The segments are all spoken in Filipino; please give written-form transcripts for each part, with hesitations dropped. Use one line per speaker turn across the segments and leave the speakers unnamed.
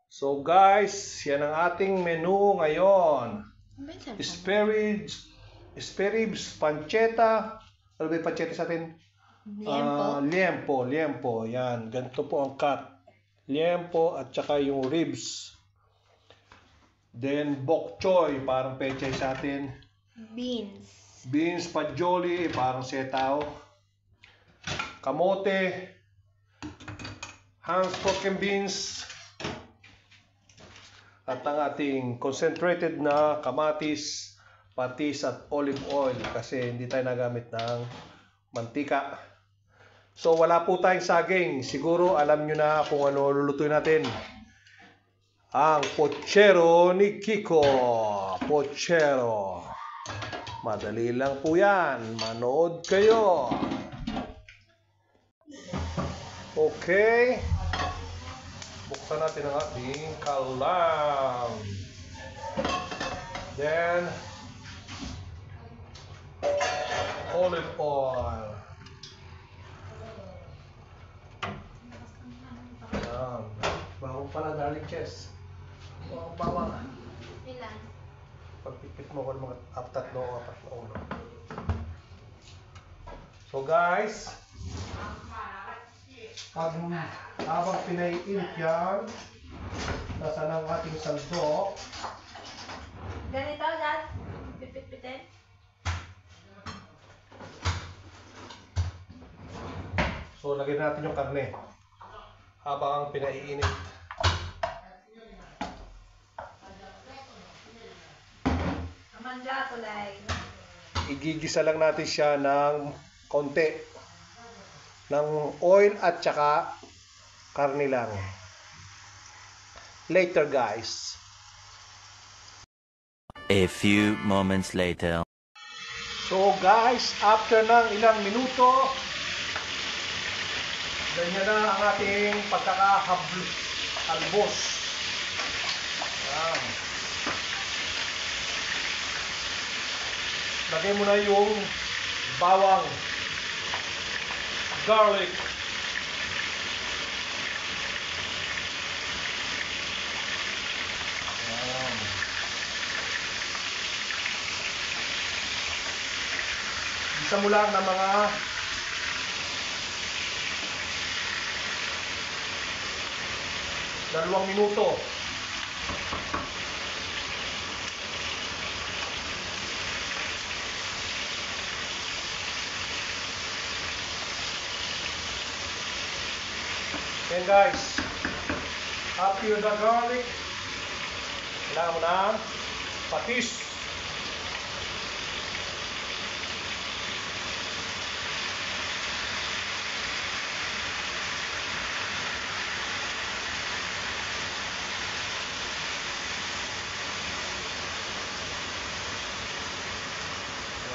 So guys, yan ang ating menu ngayon. Speribs, pancetta. Ano ba yung pancetta sa atin? Liempo. Yan, ganito po ang cut. Liempo at saka yung ribs. Then bok choy, parang pechay sa atin. Beans, pajoli, parang setaw. Kamote. Hans pork and beans. At ang ating concentrated na kamatis, patis at olive oil kasi hindi tayo nagamit ng mantika. So wala po tayong saging. Siguro alam nyo na kung ano lulutuin natin. Ang pochero ni Kiko. Pochero. Madali lang po yan. Manood kayo. Okay. Buksan natin ang ating kalam. Then, olive oil. Ayan. Bawang pala, darling Chess. Bawang.
Ilan?
Pagpipit mo ko ng mga apat na ulo. So guys, habang pinaiinit yan, nasa ng ating sandok.
Ganito, Dad? Pipit-pitin?
So lagyan natin yung karne habang pinaiinit. Igigisa lang natin siya ng konti ng oil at saka karne lang. Later guys.
A few moments later.
So guys, after ng ilang minuto, ganyan na ang ating pagkakahalbos. Lagay mo na yung bawang, garlic, isa mo lang ng mga dalawang minuto. Then guys, after the garlic, kailangan mo ng patis.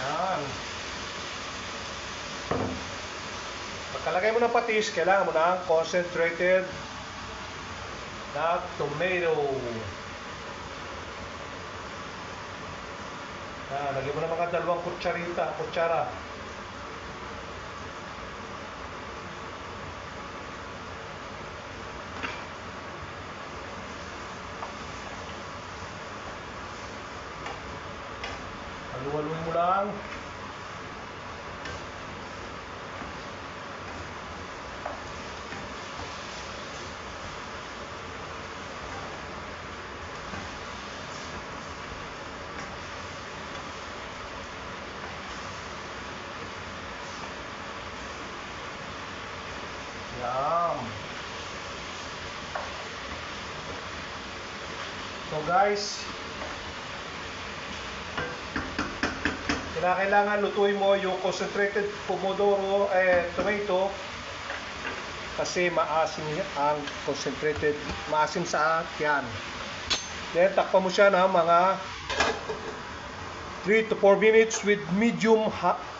Yan. Pagkalagay mo ng patis, kailangan mo ng concentrated na tomato. Lagyan mo ng mga dalawang kutsara. Halu-haluin mo lang. Yan. So guys, kailangan lutuin mo yung concentrated pomodoro tomato kasi maasim ang concentrated, maasim sa tiyan. Then takpan mo siya ng mga 3 to 4 minutes with medium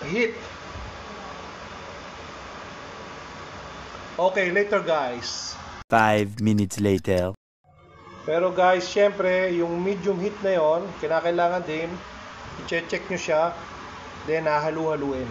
heat. Okay, later guys.
5 minutes later.
Pero guys, syempre, yung medium heat na yon, kinakailangan din i-check nyo siya, then hahalu-haluin.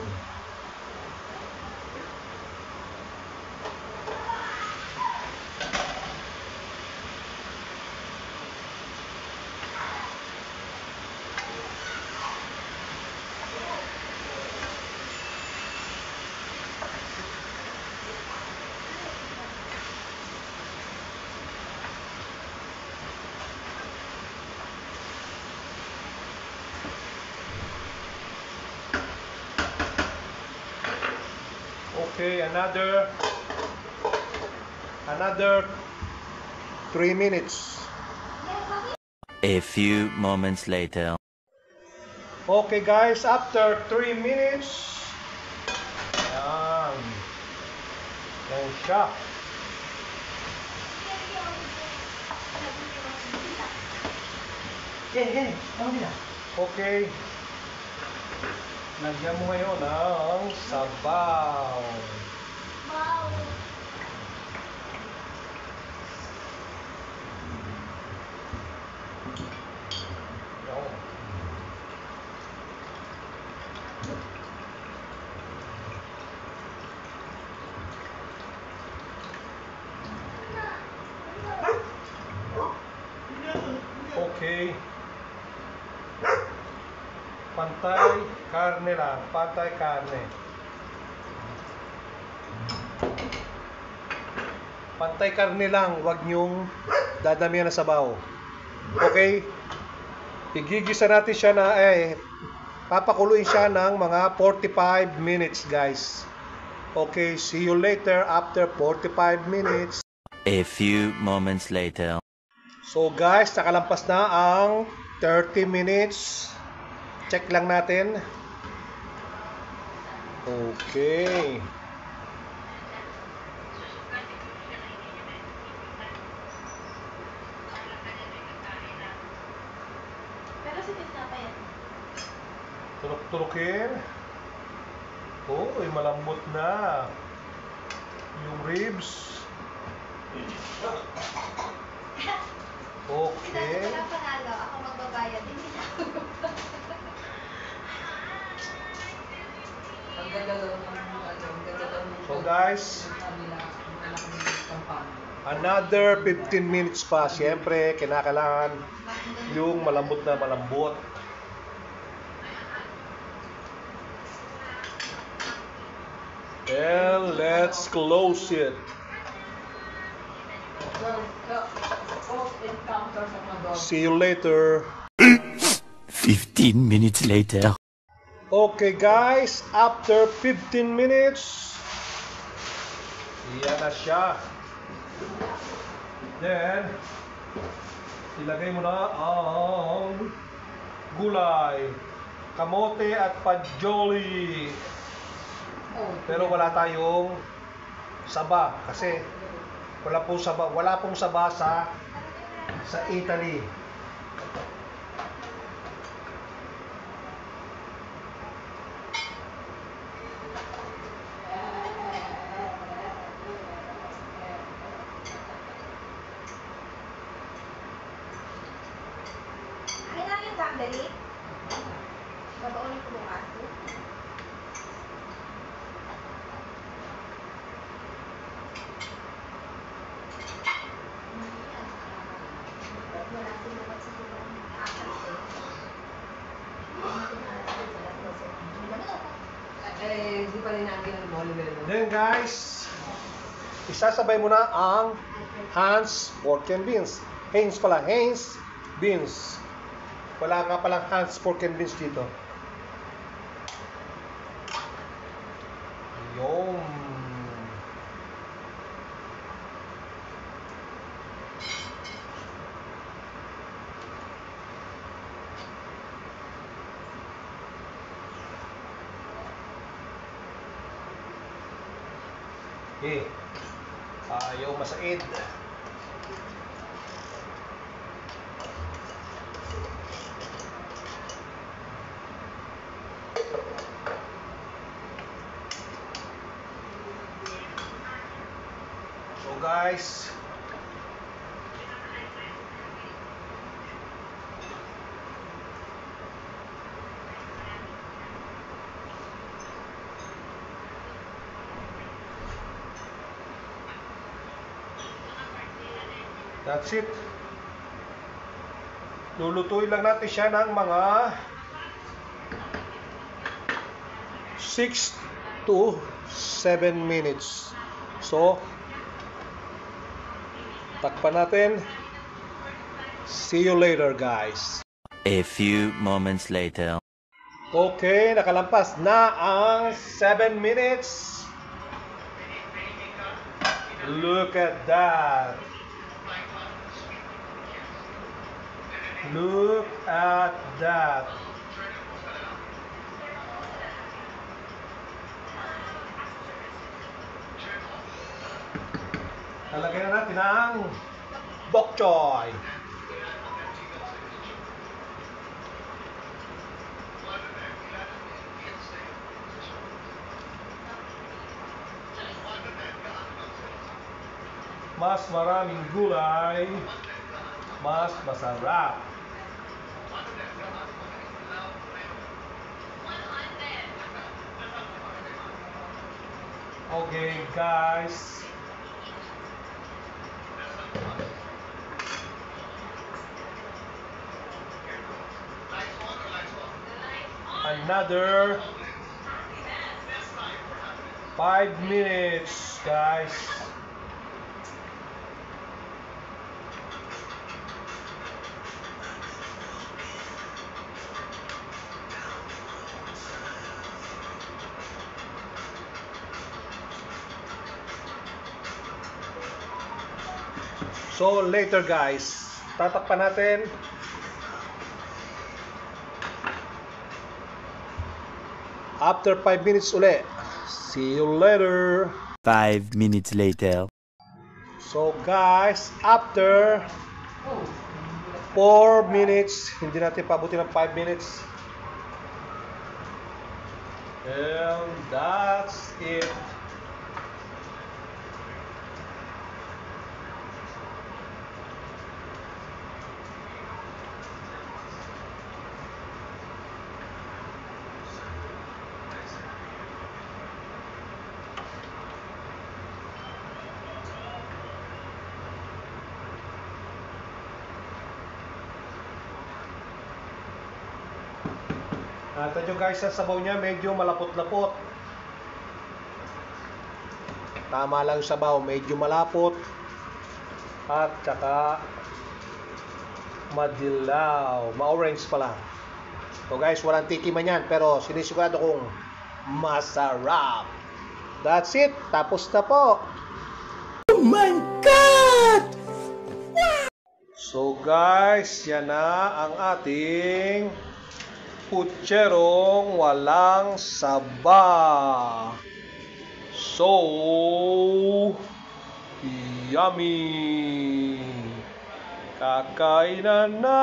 Okay, another 3 minutes.
A few moments later.
Okay guys, after 3 minutes, yan. Yan siya. Okay. Lagyan mo ngayon ng sabaw.
Wow.
Yan. Okay. Pantay karne lang, pantay karne. Pantay karne lang, wag nyong dadamihan ng sabaw. Okay? Igigisa natin siya na papakuluin siya ng mga 45 minutes, guys. Okay, see you later after 45 minutes.
A few moments later.
So guys, nakalampas na ang 30 minutes. Check lang natin. Okay.
Pero si Tisna pa yan.
Tulok-tulokin. Malambot na. Yung ribs. Okay.
Ito na panalo. Ako magbabayad. Hindi na ako.
So guys, another 15 minutes pa. Siyempre, kinakailangan yung malambot na malambot. And let's close it. See you later.
15 minutes later.
Okay guys, after 15 minutes, yan na siya. Then, ilagay mo na ang gulay, kamote at pajoli. Pero wala tayong saba kasi wala pong saba sa Italy.
Ay, na yung sandali. Babaunin ko bukas. Wala sinukat sa sobrang akas eh.
Di pa rin natin ang Oliver.
Then guys, isasabay mo na ang Hans pork and beans. Heinz pala, Heinz beans. Wala nga palang Hans pork and beans dito. Yum. Ayaw masaid. So guys, that's it. Lulutuin lang natin siya ng mga 6 to 7 minutes. So, takpan natin. See you later, guys.
A few moments later.
Okay, nakalampas na ang 7 minutes. Look at that. Look at that. Lalagyan na natin ang bok choy. Mas maraming gulay, mas masarap. Okay, guys. Another 5 minutes, guys. So later, guys, tatakpan natin. After 5 minutes uli. See you later.
5 minutes later.
So guys, after 4 minutes, hindi natin pabuti ng 5 minutes. And that's it. Nakita nyo guys, ang sabaw niya medyo malapot-lapot. Tama lang yung sabaw, medyo malapot. At saka madilaw, ma-orange pa lang. So guys, walang tikiman yan, pero sinisigurado kong masarap. That's it, tapos na po.
Oh my God!
So guys, yan na ang ating putserong walang saba. So yummy! Kakainan na!